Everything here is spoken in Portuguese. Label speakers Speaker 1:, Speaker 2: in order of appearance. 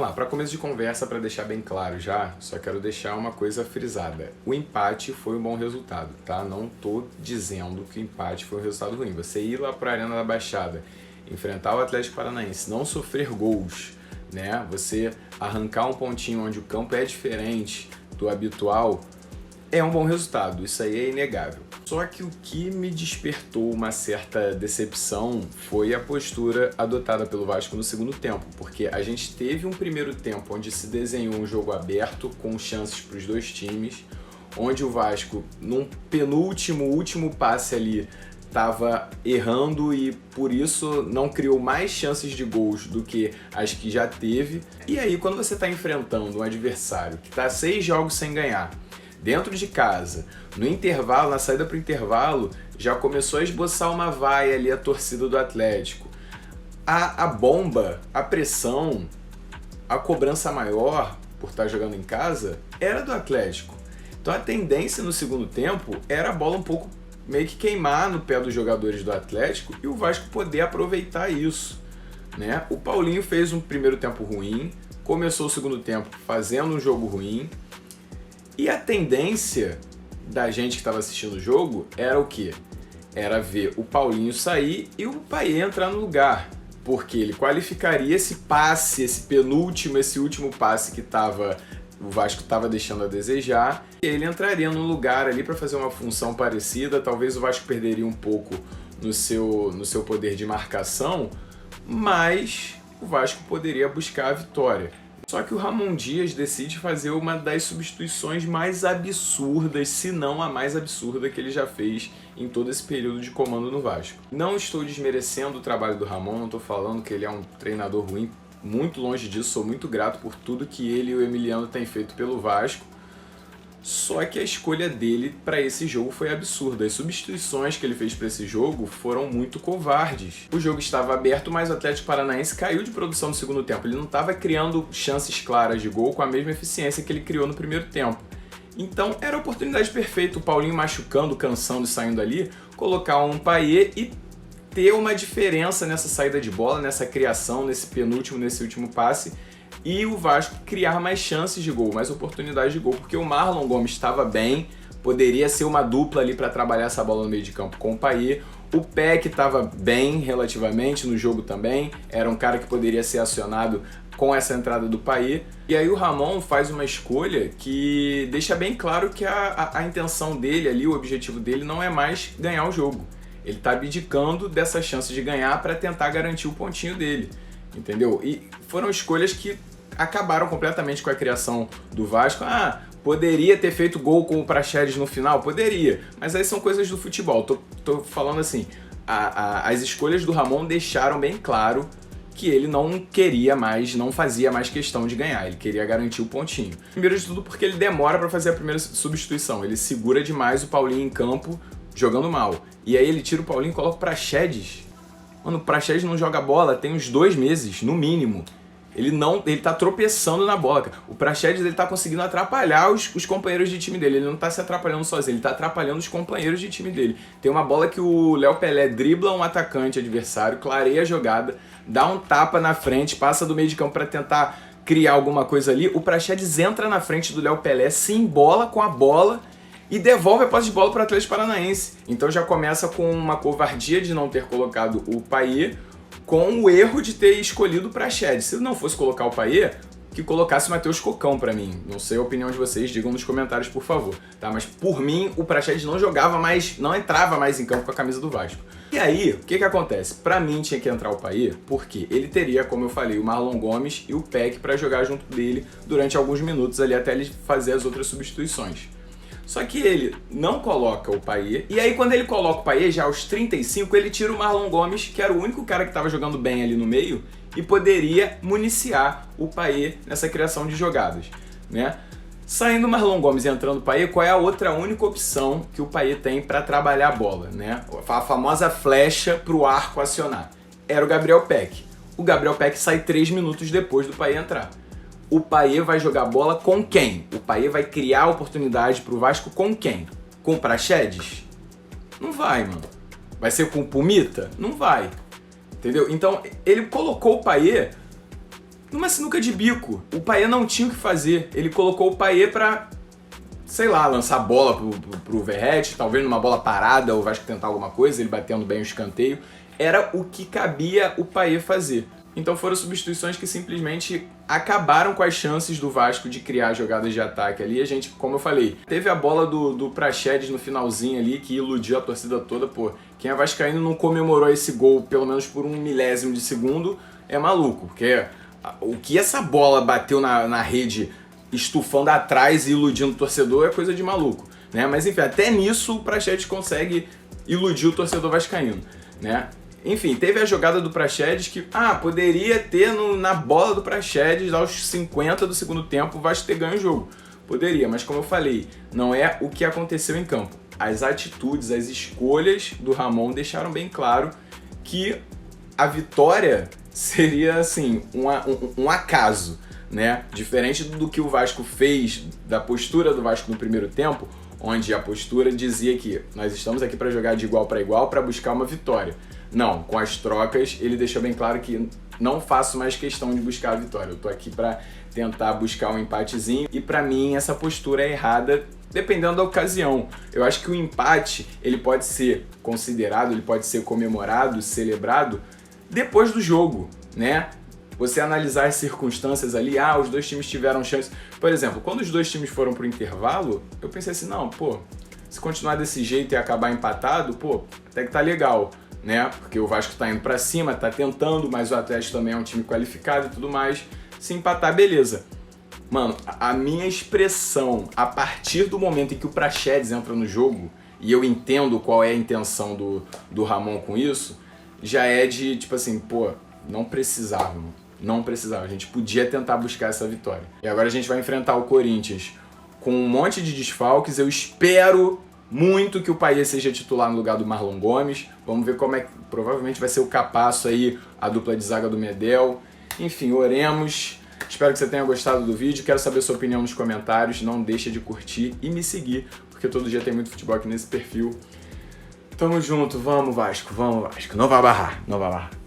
Speaker 1: Vamos lá, para começo de conversa, para deixar bem claro já, só quero deixar uma coisa frisada. O empate foi um bom resultado, tá? Não tô dizendo que o empate foi um resultado ruim. Você ir lá para a Arena da Baixada, enfrentar o Atlético Paranaense, não sofrer gols, né? Você arrancar um pontinho onde o campo é diferente do habitual, é um bom resultado, isso aí é inegável. Só que o que me despertou uma certa decepção foi a postura adotada pelo Vasco no segundo tempo, porque a gente teve um primeiro tempo onde se desenhou um jogo aberto, com chances para os dois times, onde o Vasco, num último passe ali, estava errando e por isso não criou mais chances de gols do que as que já teve. E aí, quando você está enfrentando um adversário que está 6 jogos sem ganhar, dentro de casa, no intervalo, na saída para o intervalo, já começou a esboçar uma vaia ali a torcida do Atlético. A bomba, a pressão, a cobrança maior por estar jogando em casa era do Atlético. Então a tendência no segundo tempo era a bola um pouco meio que queimar no pé dos jogadores do Atlético e o Vasco poder aproveitar isso, né? O Paulinho fez um primeiro tempo ruim, começou o segundo tempo fazendo um jogo ruim, e a tendência da gente que estava assistindo o jogo era o quê? Era ver o Paulinho sair e o Payet entrar no lugar, porque ele qualificaria esse passe, esse último passe que o Vasco estava deixando a desejar, e ele entraria no lugar ali para fazer uma função parecida. Talvez o Vasco perderia um pouco no seu poder de marcação, mas o Vasco poderia buscar a vitória. Só que o Ramon Dias decide fazer uma das substituições mais absurdas, se não a mais absurda que ele já fez em todo esse período de comando no Vasco. Não estou desmerecendo o trabalho do Ramon, não estou falando que ele é um treinador ruim, muito longe disso, sou muito grato por tudo que ele e o Emiliano têm feito pelo Vasco. Só que a escolha dele para esse jogo foi absurda. As substituições que ele fez para esse jogo foram muito covardes. O jogo estava aberto, mas o Atlético Paranaense caiu de produção no segundo tempo. Ele não estava criando chances claras de gol com a mesma eficiência que ele criou no primeiro tempo. Então era a oportunidade perfeita, o Paulinho machucando, cansando e saindo ali, colocar um Payet e ter uma diferença nessa saída de bola, nessa criação, nesse último passe, e o Vasco criar mais chances de gol, mais oportunidades de gol, porque o Marlon Gomes estava bem, poderia ser uma dupla ali para trabalhar essa bola no meio de campo com o Payet. O Peck estava bem relativamente no jogo também, era um cara que poderia ser acionado com essa entrada do Payet. E aí o Ramon faz uma escolha que deixa bem claro que a intenção dele ali, o objetivo dele não é mais ganhar o jogo. Ele está abdicando dessa chance de ganhar para tentar garantir o pontinho dele, entendeu? E foram escolhas que acabaram completamente com a criação do Vasco. Poderia ter feito gol com o Praxedes no final? Poderia, mas aí são coisas do futebol. Tô falando assim, as escolhas do Ramon deixaram bem claro que ele não queria mais, não fazia mais questão de ganhar, ele queria garantir o pontinho. Primeiro de tudo porque ele demora para fazer a primeira substituição, ele segura demais o Paulinho em campo, jogando mal. E aí ele tira o Paulinho e coloca o Praxedes. Mano, o Praxedes não joga bola tem uns 2 meses, no mínimo. Ele tá tropeçando na bola, cara. O Praxedes, ele tá conseguindo atrapalhar os companheiros de time dele. Ele não tá se atrapalhando sozinho, ele tá atrapalhando os companheiros de time dele. Tem uma bola que o Léo Pelé dribla um atacante adversário, clareia a jogada, dá um tapa na frente, passa do meio de campo pra tentar criar alguma coisa ali. O Praxedes entra na frente do Léo Pelé, se embola com a bola e devolve a posse de bola para o Atlético Paranaense. Então já começa com uma covardia de não ter colocado o Payet, com o erro de ter escolhido o Praxedes. Se não fosse colocar o Payet, que colocasse o Matheus Cocão para mim. Não sei a opinião de vocês, digam nos comentários, por favor. Tá? Mas por mim, o Praxedes não jogava mais, não entrava mais em campo com a camisa do Vasco. E aí, o que acontece? Para mim tinha que entrar o Payet, porque ele teria, como eu falei, o Marlon Gomes e o Peck para jogar junto dele durante alguns minutos ali até ele fazer as outras substituições. Só que ele não coloca o Payet, e aí quando ele coloca o Payet, já aos 35, ele tira o Marlon Gomes, que era o único cara que estava jogando bem ali no meio, e poderia municiar o Payet nessa criação de jogadas, né? Saindo o Marlon Gomes e entrando o Payet, qual é a outra única opção que o Payet tem para trabalhar a bola, né? A famosa flecha para o arco acionar. Era o Gabriel Peck. O Gabriel Peck sai 3 minutos depois do Payet entrar. O Payet vai jogar bola com quem? O Payet vai criar oportunidade pro Vasco com quem? Com o Praxedes? Não vai, mano. Vai ser com o Pumita? Não vai. Entendeu? Então, ele colocou o Payet numa sinuca de bico. O Payet não tinha o que fazer. Ele colocou o Payet pra, sei lá, lançar a bola pro Verratti, talvez numa bola parada, o Vasco tentar alguma coisa, ele batendo bem o escanteio. Era o que cabia o Payet fazer. Então foram substituições que simplesmente acabaram com as chances do Vasco de criar jogadas de ataque ali. A gente, como eu falei, teve a bola do Praxedes no finalzinho ali, que iludiu a torcida toda. Pô, quem é vascaíno não comemorou esse gol, pelo menos por 1 milésimo de segundo, é maluco. Porque o que essa bola bateu na rede, estufando atrás e iludindo o torcedor, é coisa de maluco, né? Mas enfim, até nisso o Praxedes consegue iludir o torcedor vascaíno, né? Enfim, teve a jogada do Praxedes que, poderia ter na bola do Praxedes, aos 50 do segundo tempo, o Vasco ter ganho o jogo. Poderia, mas como eu falei, não é o que aconteceu em campo. As atitudes, as escolhas do Ramon deixaram bem claro que a vitória seria, assim, um acaso, né? Diferente do que o Vasco fez, da postura do Vasco no primeiro tempo, onde a postura dizia que nós estamos aqui para jogar de igual para igual para buscar uma vitória. Não, com as trocas ele deixou bem claro que não faço mais questão de buscar a vitória. Eu tô aqui para tentar buscar um empatezinho e para mim essa postura é errada dependendo da ocasião. Eu acho que o empate ele pode ser considerado, ele pode ser comemorado, celebrado depois do jogo, né? Você analisar as circunstâncias ali, os dois times tiveram chance. Por exemplo, quando os dois times foram pro intervalo, eu pensei assim, não, pô, se continuar desse jeito e acabar empatado, pô, até que tá legal, né? Porque o Vasco tá indo pra cima, tá tentando, mas o Atlético também é um time qualificado e tudo mais. Se empatar, beleza. Mano, a minha expressão, a partir do momento em que o Praxedes entra no jogo, e eu entendo qual é a intenção do Ramon com isso, já é de, tipo assim, pô, não precisava, mano. Não precisava, a gente podia tentar buscar essa vitória. E agora a gente vai enfrentar o Corinthians com um monte de desfalques. Eu espero muito que o Payet seja titular no lugar do Marlon Gomes. Vamos ver como é que provavelmente vai ser o Capasso aí, a dupla de zaga do Medel. Enfim, oremos. Espero que você tenha gostado do vídeo. Quero saber sua opinião nos comentários. Não deixa de curtir e me seguir, porque todo dia tem muito futebol aqui nesse perfil. Tamo junto, vamos Vasco, vamos Vasco. Não vai barrar, não vai barrar.